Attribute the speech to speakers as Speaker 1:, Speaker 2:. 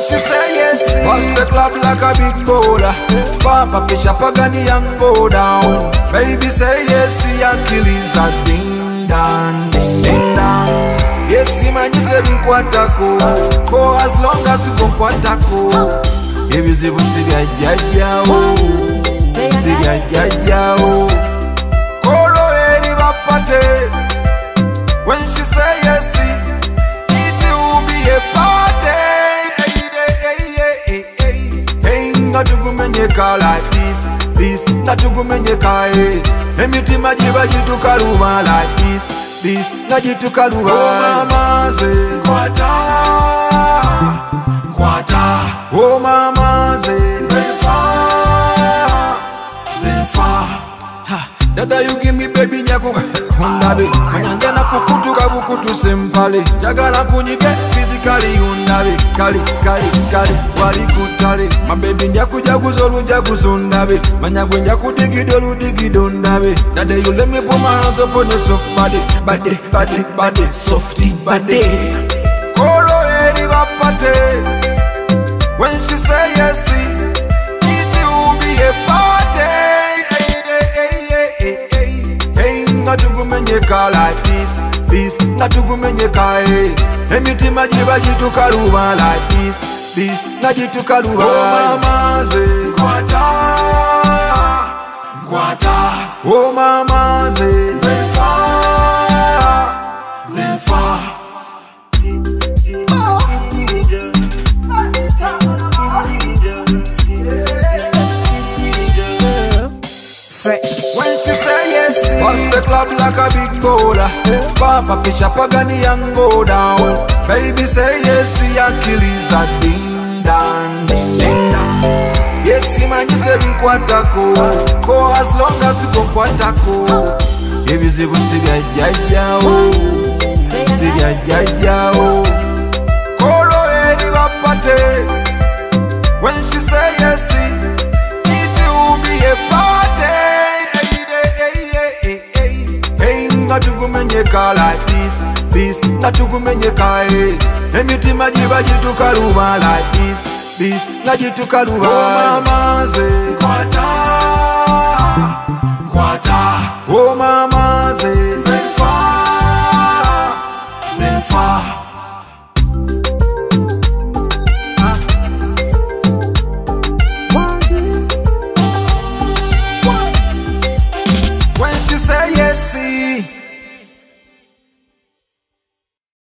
Speaker 1: she say yes, bust the club like a big bowler. Papa Pisha Pagani and go down. Baby say yes, Achilles a ding dong, ding dong. Yes, man, you tell me kwatako. For as long as you go kwatako. If you see what see ya ya see ya Koro eri bapate. When she say yes, it will be a party. Hey, not to go menyeka like this, not to go menyeka. Emiti majiba jitu karuma like this, not jitu karuma. Oh mama ze kwata, oh mama ze Dada you give me baby nyaku Undabe Manyangena kukutu kabukutu sempale Jagala kunyike physically undabe Kali wali kutale My baby nyaku jaguzolu jaguzundabe Manyagwe nyaku digidolu digidundabe Dada you let me put my hands up on your soft body Body, softy body Koro eri bapate When she say yes, it will be a party. Not to go menyeka like this, not to go menyeka. Emiti majiba jitu karuma like this, not jitu karuma. Oh mama ze kwata, oh mama ze When she say yes, bust the club like a big bowler. Papa Pisha Pagani and go down. Baby say yes, Achilles a ding dong, ding dong. Yes, man, you tell me kwatako. For as long as you go kwatako. If you see what see ya Koro eri bapate. When she say yes, it will be a party. Not to go menyeka like this, not to go menyeka. Emiti majiba jitu karuma like this, not jitu karuma. Oh mama ze kwata, oh mama ze When she say yes,